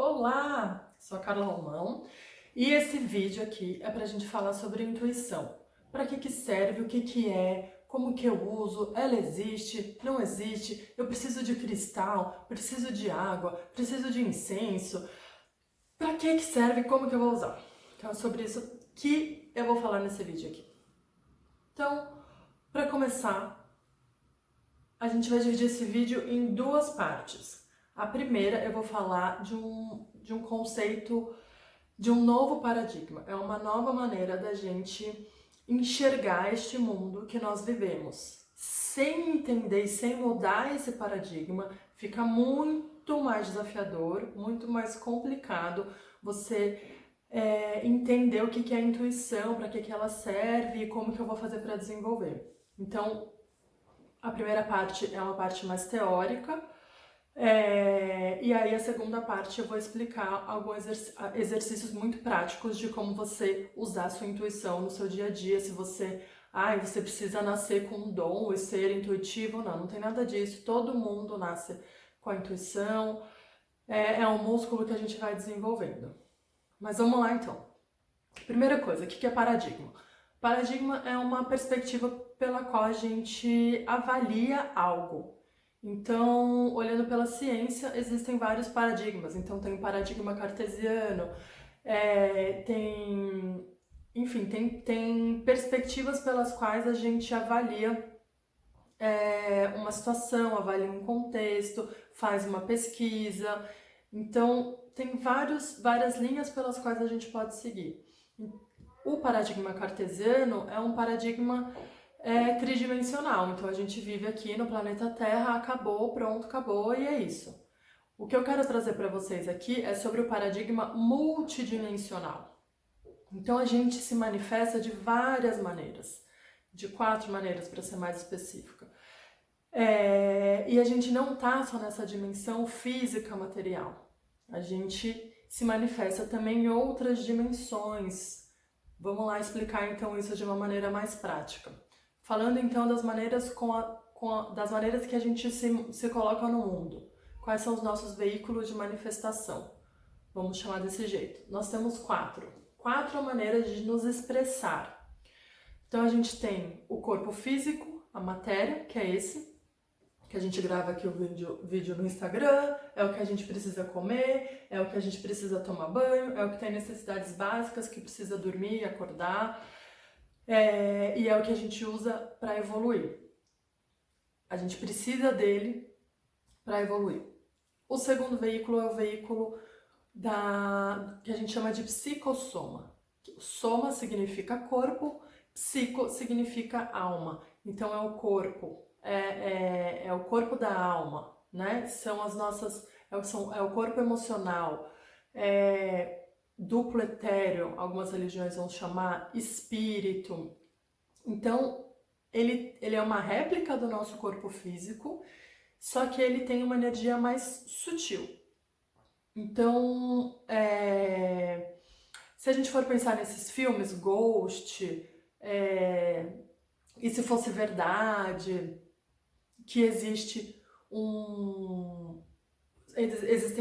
Olá, sou a Carla Romão e esse vídeo aqui é para a gente falar sobre intuição. Para que serve, o que é, como que eu uso, ela existe, não existe, eu preciso de cristal, preciso de água, preciso de incenso. Para que serve e como que eu vou usar? Então é sobre isso que eu vou falar nesse vídeo aqui. Então, para começar, a gente vai dividir esse vídeo em duas partes. A primeira eu vou falar de um conceito, de um novo paradigma. É uma nova maneira da gente enxergar este mundo que nós vivemos. Sem entender e sem mudar esse paradigma, fica muito mais desafiador, muito mais complicado você entender o que é a intuição, para que ela serve e como que eu vou fazer para desenvolver. Então, a primeira parte é uma parte mais teórica, e aí a segunda parte eu vou explicar alguns exercícios muito práticos de como você usar a sua intuição no seu dia a dia, se você precisa nascer com um dom e ser intuitivo, não tem nada disso, todo mundo nasce com a intuição, é um músculo que a gente vai desenvolvendo. Mas vamos lá então. Primeira coisa, o que é paradigma? Paradigma é uma perspectiva pela qual a gente avalia algo. Então, olhando pela ciência, existem vários paradigmas. Então, tem o paradigma cartesiano, tem perspectivas pelas quais a gente avalia uma situação, avalia um contexto, faz uma pesquisa. Então, tem várias linhas pelas quais a gente pode seguir. O paradigma cartesiano é um paradigma tridimensional, então a gente vive aqui no planeta Terra, acabou, pronto, acabou e é isso. O que eu quero trazer para vocês aqui é sobre o paradigma multidimensional. Então a gente se manifesta de várias maneiras, de 4 maneiras para ser mais específica. E a gente não está só nessa dimensão física material, a gente se manifesta também em outras dimensões. Vamos lá explicar então isso de uma maneira mais prática. Falando então das maneiras das maneiras que a gente se coloca no mundo. Quais são os nossos veículos de manifestação? Vamos chamar desse jeito. Nós temos 4. 4 maneiras de nos expressar. Então a gente tem o corpo físico, a matéria, que é esse, que a gente grava aqui o vídeo no Instagram, é o que a gente precisa comer, é o que a gente precisa tomar banho, é o que tem necessidades básicas, que precisa dormir, acordar, e é o que a gente usa para evoluir. A gente precisa dele para evoluir. O segundo veículo é o veículo que a gente chama de psicossoma. Soma significa corpo, psico significa alma. Então é o corpo, é o corpo da alma, né? São as nossas, é o corpo emocional, duplo etéreo, algumas religiões vão chamar espírito. Então ele é uma réplica do nosso corpo físico, só que ele tem uma energia mais sutil. Então, se a gente for pensar nesses filmes, Ghost, e se fosse verdade, que existem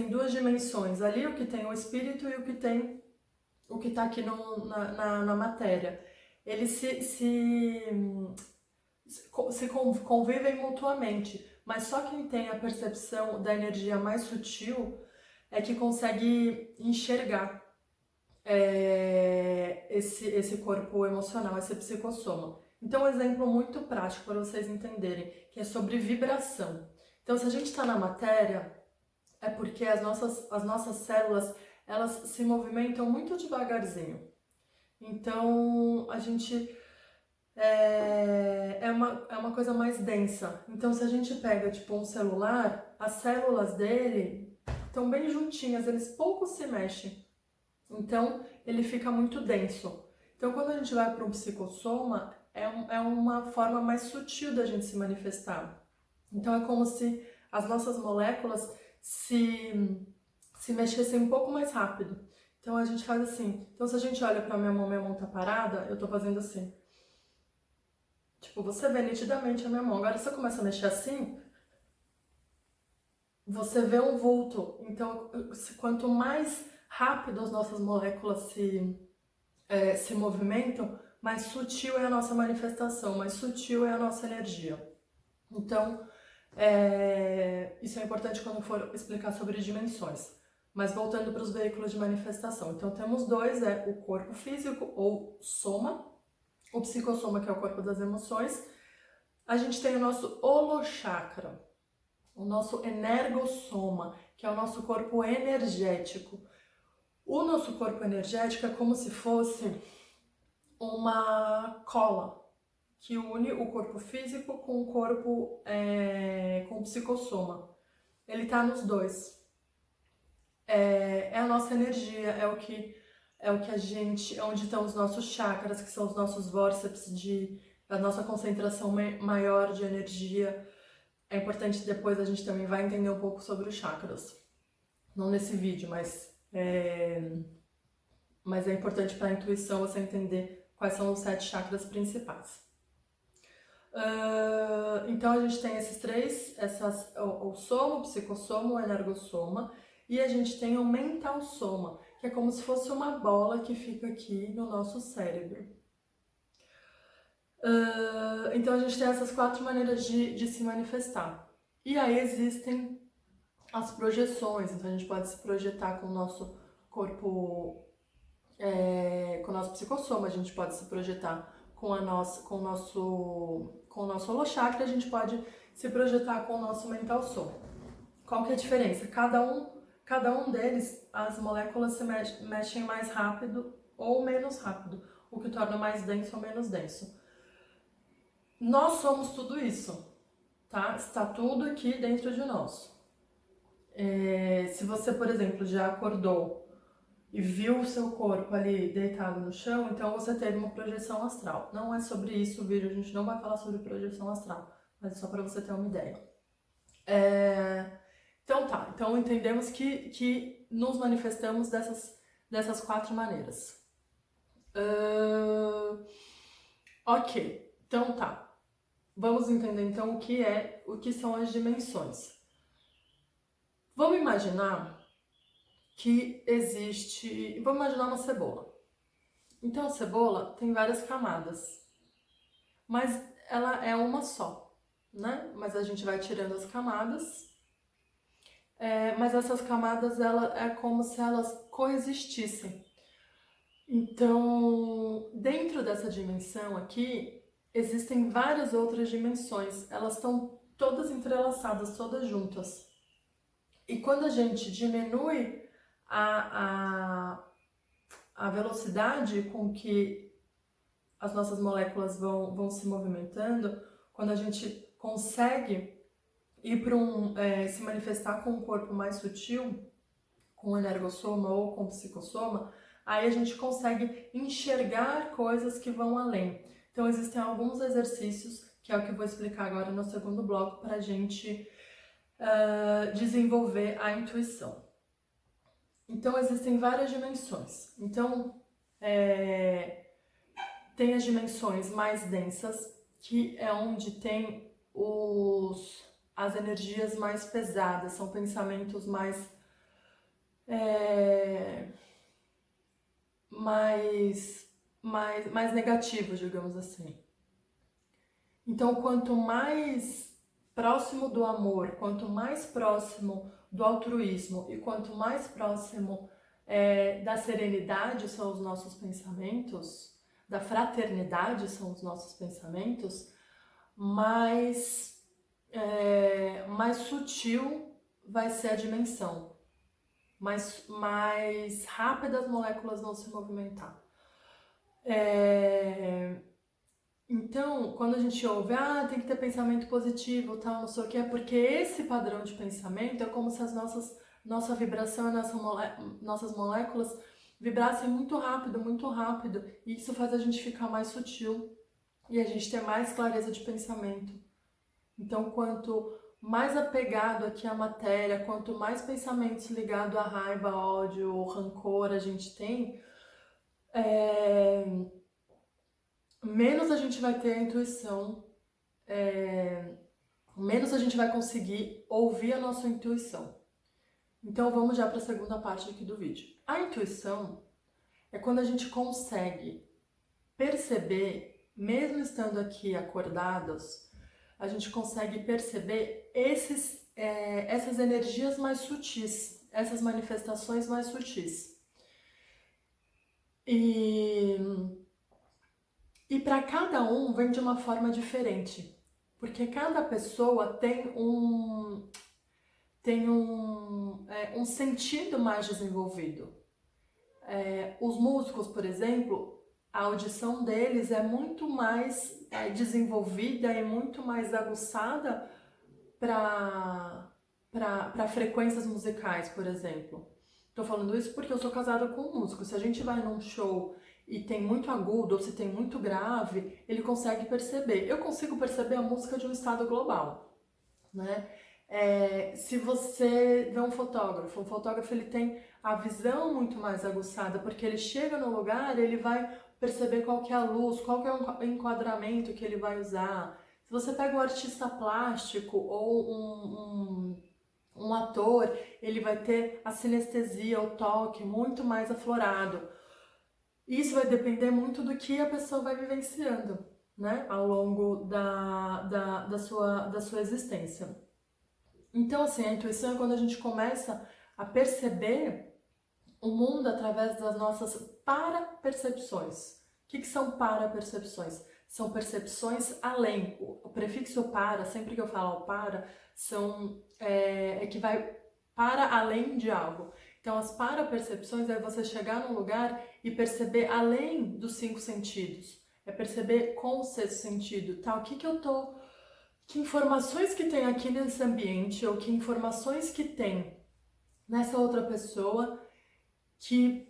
2 dimensões, ali o que tem o espírito e o que está aqui na matéria. Eles se convivem mutuamente, mas só quem tem a percepção da energia mais sutil é que consegue enxergar esse corpo emocional, esse psicossoma. Então, um exemplo muito prático para vocês entenderem, que é sobre vibração. Então, se a gente está na matéria, é porque as nossas células, elas se movimentam muito devagarzinho. Então, a gente é uma coisa mais densa. Então, se a gente pega, tipo, um celular, as células dele estão bem juntinhas, eles pouco se mexem. Então, ele fica muito denso. Então, quando a gente vai para um psicossoma, é uma forma mais sutil da gente se manifestar. Então, é como se as nossas moléculas se mexessem um pouco mais rápido. Então, a gente faz assim. Então, se a gente olha para minha mão tá parada, eu tô fazendo assim. Tipo, você vê nitidamente a minha mão. Agora, se eu começar a mexer assim, você vê um vulto. Então, quanto mais rápido as nossas moléculas se movimentam, mais sutil é a nossa manifestação, mais sutil é a nossa energia. Então, isso é importante quando for explicar sobre dimensões. Mas voltando para os veículos de manifestação. Então, temos dois, o corpo físico, ou soma, o psicossoma, que é o corpo das emoções. A gente tem o nosso holochakra, o nosso energossoma, que é o nosso corpo energético. O nosso corpo energético é como se fosse uma cola que une o corpo físico com o corpo, com o psicossoma. Ele está nos dois. É a nossa energia, é o que a gente, onde estão os nossos chakras, que são os nossos vórtices a nossa concentração maior de energia. É importante, depois a gente também vai entender um pouco sobre os chakras. Não nesse vídeo, mas é importante para a intuição você entender quais são os 7 chakras principais. Então a gente tem esses três, o soma, o psicossoma, o energossoma, e a gente tem o mental soma, que é como se fosse uma bola que fica aqui no nosso cérebro. Então a gente tem essas 4 maneiras de se manifestar. E aí existem as projeções, então a gente pode se projetar com o nosso corpo, com o nosso psicossoma, a gente pode se projetar com o nosso holochakra, a gente pode se projetar com o nosso mental soma. Qual que é a diferença? Cada um deles, as moléculas se mexem mais rápido ou menos rápido, o que torna mais denso ou menos denso. Nós somos tudo isso, tá? Está tudo aqui dentro de nós. Se você, por exemplo, já acordou e viu o seu corpo ali deitado no chão, então você teve uma projeção astral. Não é sobre isso o vídeo, a gente não vai falar sobre projeção astral, mas é só para você ter uma ideia. Então tá, então entendemos que nos manifestamos dessas 4 maneiras. Ok, então tá. Vamos entender então o que são as dimensões. Vamos imaginar que existe... Vamos imaginar uma cebola. Então a cebola tem várias camadas, mas ela é uma só, né? Mas a gente vai tirando as camadas, mas essas camadas é como se elas coexistissem. Então, dentro dessa dimensão aqui, existem várias outras dimensões, elas estão todas entrelaçadas, todas juntas. E quando a gente diminui a velocidade com que as nossas moléculas vão se movimentando, quando a gente consegue ir para se manifestar com um corpo mais sutil, com o energossoma ou com o psicossoma, aí a gente consegue enxergar coisas que vão além. Então existem alguns exercícios, que é o que eu vou explicar agora no segundo bloco, para a gente desenvolver a intuição. Então existem várias dimensões. Então tem as dimensões mais densas, que é onde tem as energias mais pesadas, são pensamentos mais negativos, digamos assim. Então, quanto mais próximo do amor, quanto mais próximo do altruísmo e quanto mais próximo da serenidade são os nossos pensamentos, da fraternidade são os nossos pensamentos, mais sutil vai ser a dimensão, mais rápido as moléculas vão se movimentar. Então, quando a gente ouve, tem que ter pensamento positivo, tal, não sei o que, é porque esse padrão de pensamento é como se nossa vibração e nossas moléculas vibrassem muito rápido, e isso faz a gente ficar mais sutil e a gente ter mais clareza de pensamento. Então, quanto mais apegado aqui à matéria, quanto mais pensamentos ligados à raiva, ódio ou rancor a gente tem, menos a gente vai ter a intuição menos a gente vai conseguir ouvir a nossa intuição. Então vamos já para a segunda parte aqui do vídeo. A intuição é quando a gente consegue perceber, mesmo estando aqui acordados, a gente consegue perceber essas energias mais sutis, essas manifestações mais sutis. E para cada um vem de uma forma diferente, porque cada pessoa tem um sentido mais desenvolvido. Os músicos, por exemplo, a audição deles é muito mais desenvolvida e muito mais aguçada para frequências musicais, por exemplo. Estou falando isso porque eu sou casada com um músico. Se a gente vai num show e tem muito agudo ou se tem muito grave, ele consegue perceber. Eu consigo perceber a música de um estado global, né? Se você vê um fotógrafo ele tem a visão muito mais aguçada, porque ele chega no lugar, ele vai perceber qual que é a luz, qual que é o enquadramento que ele vai usar. Se você pega um artista plástico ou um ator, ele vai ter a sinestesia, o toque muito mais aflorado. Isso vai depender muito do que a pessoa vai vivenciando, né, ao longo da sua existência. Então, assim, a intuição é quando a gente começa a perceber o mundo através das nossas para-percepções. O que são para-percepções? São percepções além. O prefixo para, sempre que eu falo para, que vai para além de algo. Então, as para-percepções é você chegar num lugar e perceber além dos 5 sentidos. É perceber com o 6º sentido, tá? Que informações que tem aqui nesse ambiente, ou que informações que tem nessa outra pessoa que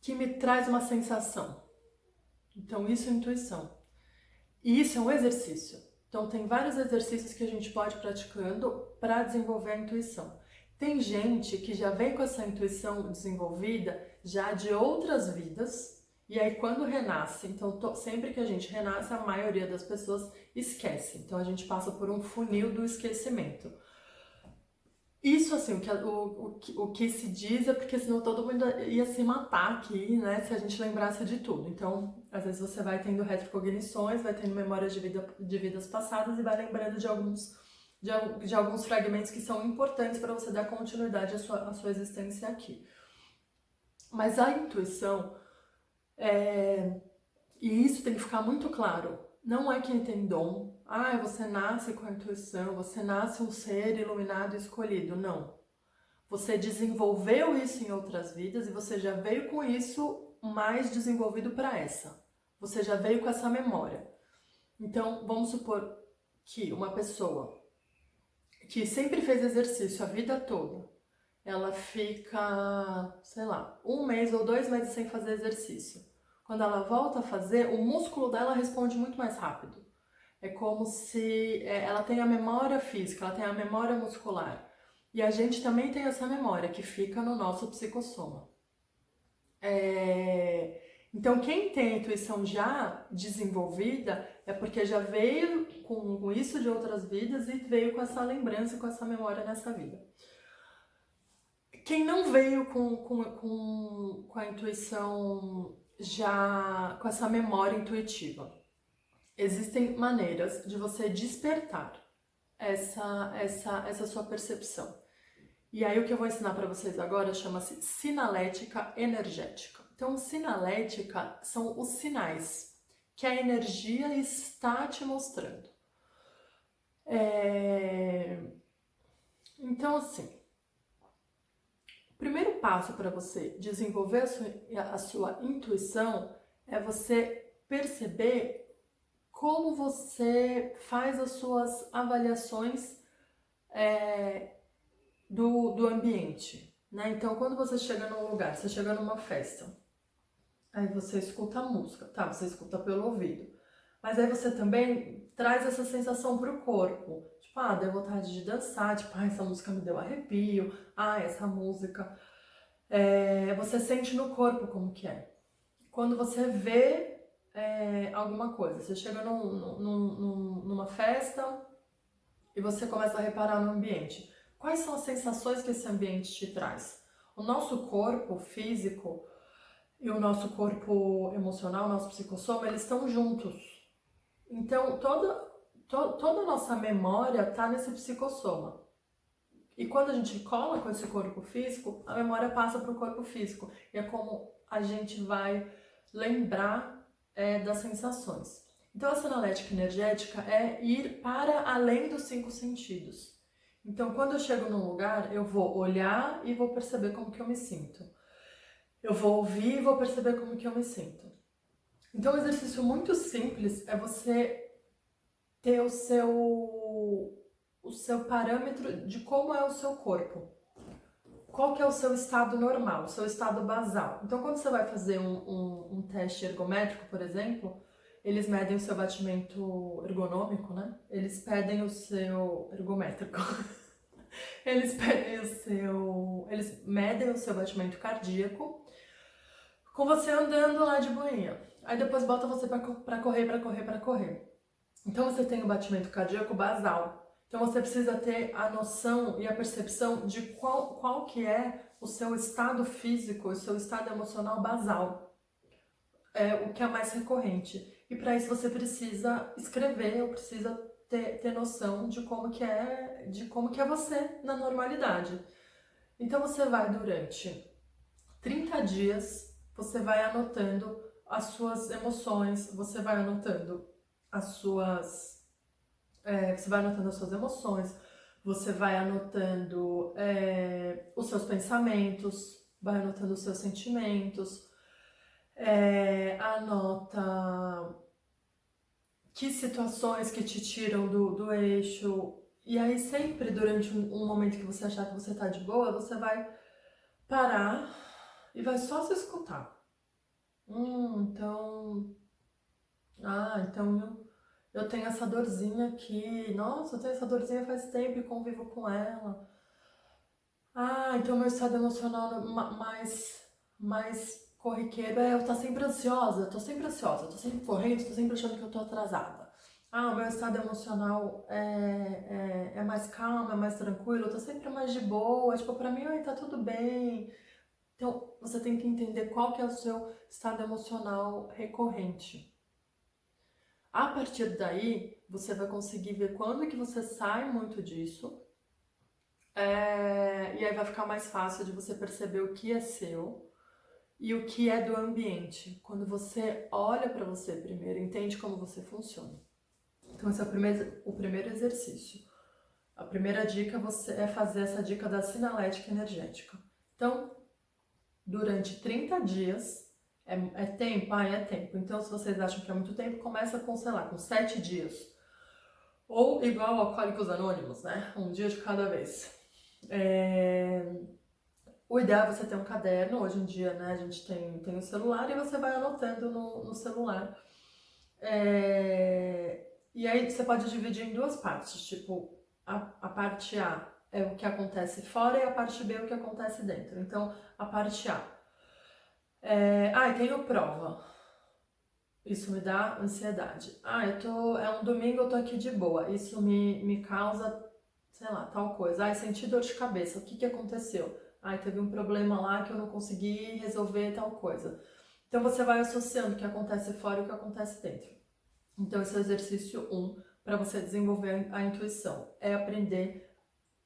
me traz uma sensação. Então, isso é intuição. E isso é um exercício. Então, tem vários exercícios que a gente pode ir praticando para desenvolver a intuição. Tem gente que já vem com essa intuição desenvolvida já de outras vidas, e aí quando renasce, então sempre que a gente renasce, a maioria das pessoas esquece. Então a gente passa por um funil do esquecimento. Isso, assim, o que se diz é porque senão todo mundo ia se matar aqui, né, se a gente lembrasse de tudo. Então, às vezes você vai tendo retrocognições, vai tendo memórias de vidas passadas e vai lembrando de alguns fragmentos que são importantes para você dar continuidade à sua existência aqui. Mas a intuição, e isso tem que ficar muito claro, não é quem tem dom, você nasce com a intuição, você nasce um ser iluminado e escolhido, não. Você desenvolveu isso em outras vidas e você já veio com isso mais desenvolvido para essa. Você já veio com essa memória. Então, vamos supor que uma pessoa que sempre fez exercício a vida toda, ela fica, sei lá, 1 mês ou 2 meses sem fazer exercício. Quando ela volta a fazer, o músculo dela responde muito mais rápido. É como se ela tem a memória física, ela tem a memória muscular. E a gente também tem essa memória que fica no nosso psicossoma. Então, quem tem a intuição já desenvolvida é porque já veio com isso de outras vidas e veio com essa lembrança, com essa memória nessa vida. Quem não veio com a intuição já, com essa memória intuitiva, existem maneiras de você despertar essa sua percepção. E aí o que eu vou ensinar para vocês agora chama-se sinalética energética. Então, sinalética são os sinais que a energia está te mostrando. Então, assim, o primeiro passo para você desenvolver a sua intuição é você perceber como você faz as suas avaliações do ambiente, né? Então, quando você chega num lugar, você chega numa festa, aí você escuta a música, tá? Você escuta pelo ouvido. Mas aí você também traz essa sensação pro corpo. Tipo, deu vontade de dançar, tipo, essa música me deu arrepio, essa música... você sente no corpo como que é. Quando você vê alguma coisa, você chega numa festa, e você começa a reparar no ambiente. Quais são as sensações que esse ambiente te traz? O nosso corpo físico e o nosso corpo emocional, o nosso psicossoma, eles estão juntos. Então, toda a nossa memória está nesse psicossoma. E quando a gente cola com esse corpo físico, a memória passa para o corpo físico. E é como a gente vai lembrar das sensações. Então, a sinalética energética é ir para além dos 5 sentidos. Então, quando eu chego num lugar, eu vou olhar e vou perceber como que eu me sinto. Eu vou ouvir e vou perceber como que eu me sinto. Então, um exercício muito simples é você ter o seu parâmetro de como é o seu corpo. Qual que é o seu estado normal, o seu estado basal. Então, quando você vai fazer um teste ergométrico, por exemplo, eles medem o seu batimento ergonômico, né? Eles pedem o seu ergométrico. Eles medem o seu batimento cardíaco com você andando lá de boinha. Aí depois bota você pra correr. Então você tem o batimento cardíaco basal. Então você precisa ter a noção e a percepção de qual que é o seu estado físico, o seu estado emocional basal. É o que é mais recorrente. E para isso você precisa escrever, ou precisa ter noção de como que é você na normalidade. Então você vai durante 30 dias, você vai anotando as suas emoções, você vai anotando as suas emoções, você vai anotando os seus pensamentos, vai anotando os seus sentimentos, anota que situações que te tiram do eixo. E aí sempre durante um momento que você achar que você tá de boa, você vai parar e vai só se escutar. Então... então eu tenho essa dorzinha aqui. Nossa, eu tenho essa dorzinha faz tempo e convivo com ela. Então meu estado emocional mais corriqueiro eu tô sempre ansiosa, tô sempre correndo, tô sempre achando que eu tô atrasada. O meu estado emocional é mais calmo, é mais tranquilo, eu tô sempre mais de boa, tipo, pra mim, tá tudo bem. Então, você tem que entender qual que é o seu estado emocional recorrente. A partir daí, você vai conseguir ver quando que você sai muito disso, e aí vai ficar mais fácil de você perceber o que é seu e o que é do ambiente. Quando você olha para você primeiro, entende como você funciona. Então esse é o primeiro exercício. A primeira dica é fazer essa dica da sinalética energética. Então, durante 30 dias, é tempo? É tempo. Então, se vocês acham que é muito tempo, começa com, sei lá, com 7 dias. Ou igual Alcoólicos Anônimos, né? Um dia de cada vez. O ideal é você ter um caderno. Hoje em dia, né, a gente tem o celular e você vai anotando no celular. E aí você pode dividir em 2 partes. Tipo, a parte A é o que acontece fora e a parte B é o que acontece dentro. Então, a parte A. Tenho prova. Isso me dá ansiedade. É um domingo, eu tô aqui de boa. Isso me causa, sei lá, tal coisa. Senti dor de cabeça. O que aconteceu? Teve um problema lá que eu não consegui resolver tal coisa. Então você vai associando o que acontece fora e o que acontece dentro. Então esse é o exercício 1 para você desenvolver a intuição. É aprender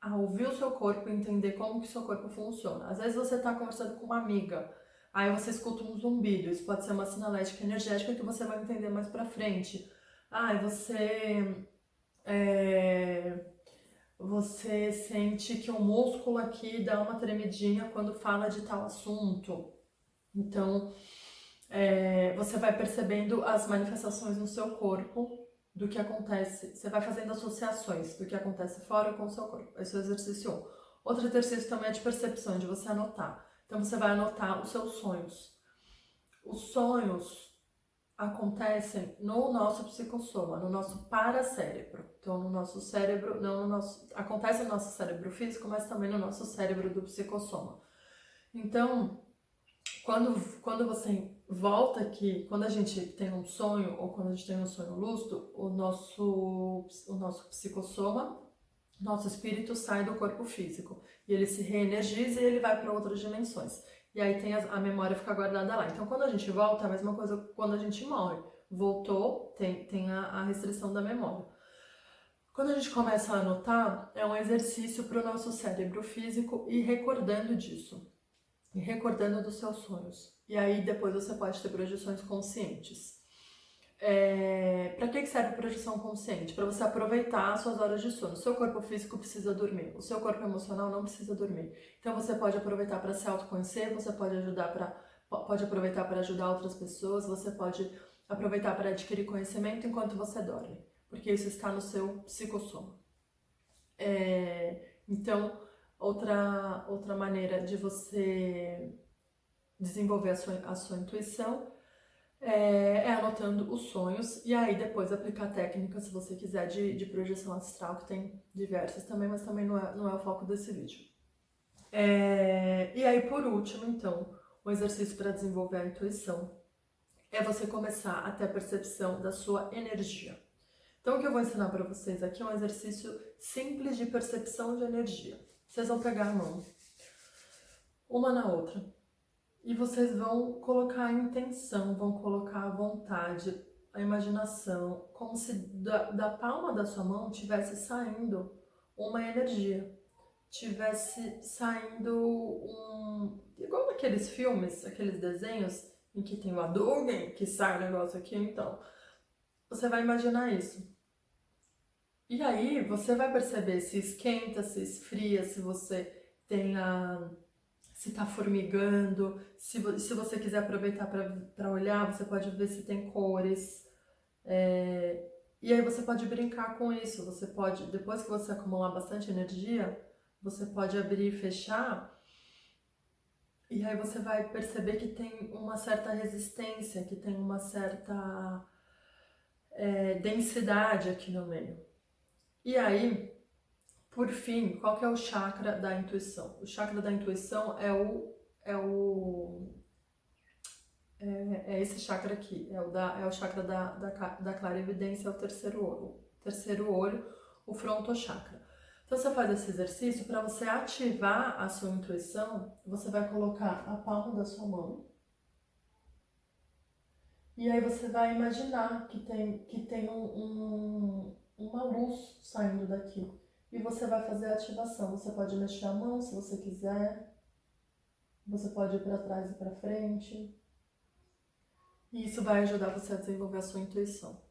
a ouvir o seu corpo e entender como que o seu corpo funciona. Às vezes você tá conversando com uma amiga, aí você escuta um zumbido, isso pode ser uma sinalética energética que você vai entender mais pra frente. Você sente que o músculo aqui dá uma tremidinha quando fala de tal assunto. Então, você vai percebendo as manifestações no seu corpo do que acontece. Você vai fazendo associações do que acontece fora com o seu corpo. Esse é o exercício 1. Outro exercício também é de percepção, de você anotar. Então, você vai anotar os seus sonhos. Os sonhos acontecem no nosso psicossoma, no nosso paracérebro. Então, no nosso cérebro, acontece no nosso cérebro físico, mas também no nosso cérebro do psicossoma. Então, quando você volta aqui, quando a gente tem um sonho, ou quando a gente tem um sonho lúcido, o nosso psicossoma nosso espírito sai do corpo físico e ele se reenergiza e ele vai para outras dimensões. E aí tem a memória fica guardada lá. Então, quando a gente volta, é a mesma coisa quando a gente morre. Voltou, tem a restrição da memória. Quando a gente começa a anotar, é um exercício para o nosso cérebro físico ir recordando disso. E recordando dos seus sonhos. E aí depois você pode ter projeções conscientes. Para que serve projeção consciente? Para você aproveitar as suas horas de sono. O seu corpo físico precisa dormir, o seu corpo emocional não precisa dormir. Então você pode aproveitar para se autoconhecer, você pode aproveitar para ajudar outras pessoas, você pode aproveitar para adquirir conhecimento enquanto você dorme, porque isso está no seu psicossoma. Então, outra maneira de você desenvolver a sua intuição é anotando os sonhos e aí depois aplicar técnicas, se você quiser, de projeção astral, que tem diversas também, mas também não é o foco desse vídeo. E aí, por último, então, o exercício para desenvolver a intuição é você começar a ter a percepção da sua energia. Então, o que eu vou ensinar para vocês aqui é um exercício simples de percepção de energia. Vocês vão pegar a mão, uma na outra, e vocês vão colocar a intenção, vão colocar a vontade, a imaginação, como se da palma da sua mão tivesse saindo uma energia. Tivesse saindo igual naqueles filmes, aqueles desenhos em que tem o Hadouken, que sai o negócio aqui, então. Você vai imaginar isso. E aí você vai perceber se esquenta, se esfria, se você tem se tá formigando, se você quiser aproveitar para olhar, você pode ver se tem cores. E aí você pode brincar com isso, você pode, depois que você acumular bastante energia, você pode abrir e fechar, e aí você vai perceber que tem uma certa resistência, que tem uma certa densidade aqui no meio. E aí, por fim, qual que é o chakra da intuição? O chakra da intuição é esse chakra aqui, é o chakra da clarividência, é o terceiro olho, o frontochakra. Então você faz esse exercício, para você ativar a sua intuição, você vai colocar a palma da sua mão, e aí você vai imaginar que tem uma luz saindo daqui. E você vai fazer a ativação. Você pode mexer a mão se você quiser. Você pode ir para trás e para frente. E isso vai ajudar você a desenvolver a sua intuição.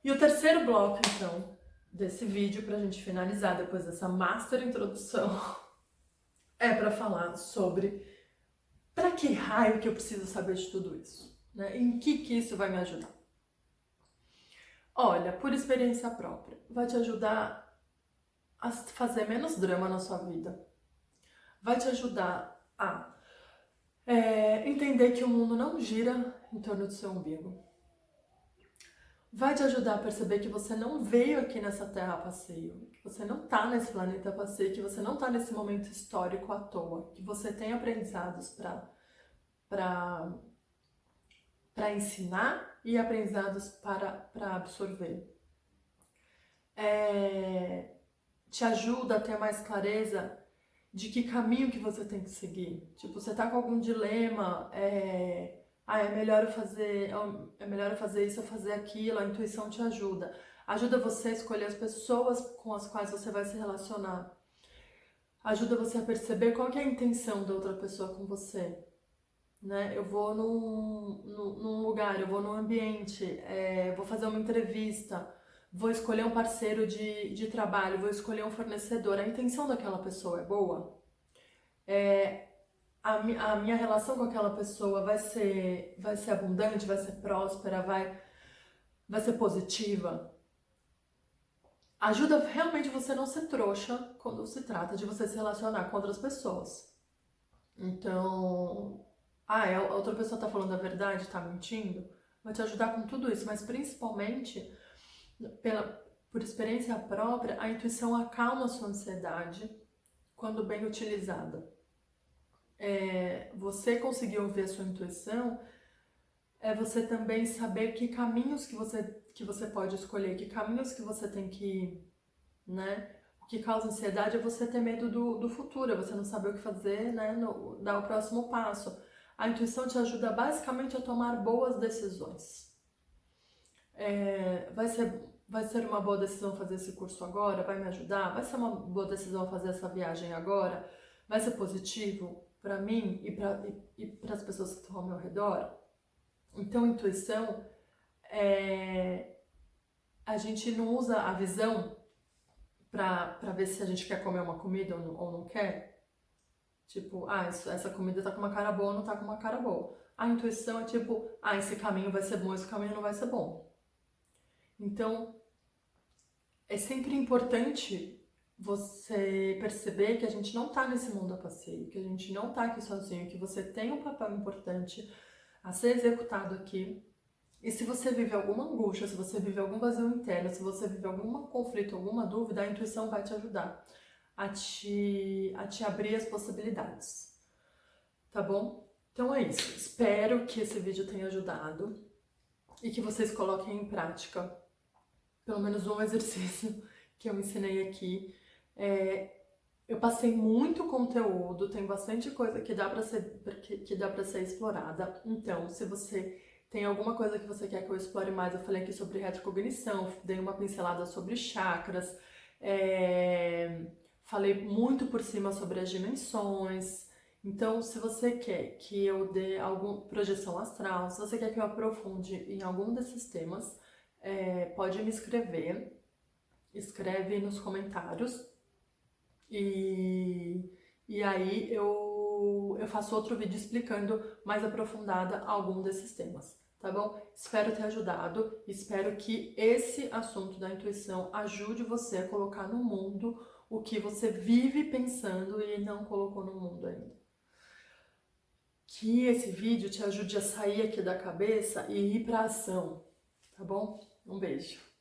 E o terceiro bloco, então, desse vídeo, pra gente finalizar depois dessa master introdução, é para falar sobre para que raio que eu preciso saber de tudo isso, né? Em que isso vai me ajudar? Olha, por experiência própria, vai te ajudar a fazer menos drama na sua vida. Vai te ajudar a entender que o mundo não gira em torno do seu umbigo. Vai te ajudar a perceber que você não veio aqui nessa terra a passeio, que você não tá nesse planeta a passeio, que você não tá nesse momento histórico à toa, que você tem aprendizados para ensinar e aprendizados para absorver. Te ajuda a ter mais clareza de que caminho que você tem que seguir. Tipo, você tá com algum dilema, é melhor eu fazer isso ou fazer aquilo, a intuição te ajuda. Ajuda você a escolher as pessoas com as quais você vai se relacionar. Ajuda você a perceber qual que é a intenção da outra pessoa com você. Né? Eu vou num lugar, eu vou num ambiente, vou fazer uma entrevista, vou escolher um parceiro de trabalho, vou escolher um fornecedor. A intenção daquela pessoa é boa? A minha relação com aquela pessoa vai ser abundante, vai ser próspera, vai ser positiva? Ajuda realmente você não ser trouxa quando se trata de você se relacionar com outras pessoas. Então, a outra pessoa tá falando a verdade, tá mentindo? Vai te ajudar com tudo isso, mas principalmente, por experiência própria, a intuição acalma a sua ansiedade quando bem utilizada. Você conseguir ouvir a sua intuição é você também saber que caminhos que você pode escolher, que caminhos que você tem que ir, né? O que causa ansiedade é você ter medo do futuro, é você não saber o que fazer, né, dar o próximo passo. A intuição te ajuda basicamente a tomar boas decisões. Vai ser uma boa decisão fazer esse curso agora? Vai me ajudar? Vai ser uma boa decisão fazer essa viagem agora? Vai ser positivo para mim e para as pessoas que estão ao meu redor? Então, intuição, a gente não usa a visão para ver se a gente quer comer uma comida ou não quer. Tipo, essa comida tá com uma cara boa ou não tá com uma cara boa. A intuição é tipo, esse caminho vai ser bom, esse caminho não vai ser bom. Então, é sempre importante você perceber que a gente não tá nesse mundo a passeio, que a gente não tá aqui sozinho, que você tem um papel importante a ser executado aqui. E se você vive alguma angústia, se você vive algum vazio interno, se você vive algum conflito, alguma dúvida, a intuição vai te ajudar a te abrir as possibilidades, tá bom? Então é isso. Espero que esse vídeo tenha ajudado e que vocês coloquem em prática pelo menos um exercício que eu ensinei aqui. Eu passei muito conteúdo, tem bastante coisa que dá pra ser explorada. Então, se você tem alguma coisa que você quer que eu explore mais, eu falei aqui sobre retrocognição, dei uma pincelada sobre chakras, falei muito por cima sobre as dimensões. Então, se você quer que eu dê alguma projeção astral, se você quer que eu aprofunde em algum desses temas, pode me escrever, escreve nos comentários e aí eu faço outro vídeo explicando mais aprofundada algum desses temas, tá bom? Espero ter ajudado, espero que esse assunto da intuição ajude você a colocar no mundo o que você vive pensando e não colocou no mundo ainda. Que esse vídeo te ajude a sair aqui da cabeça e ir pra ação, tá bom? Um beijo!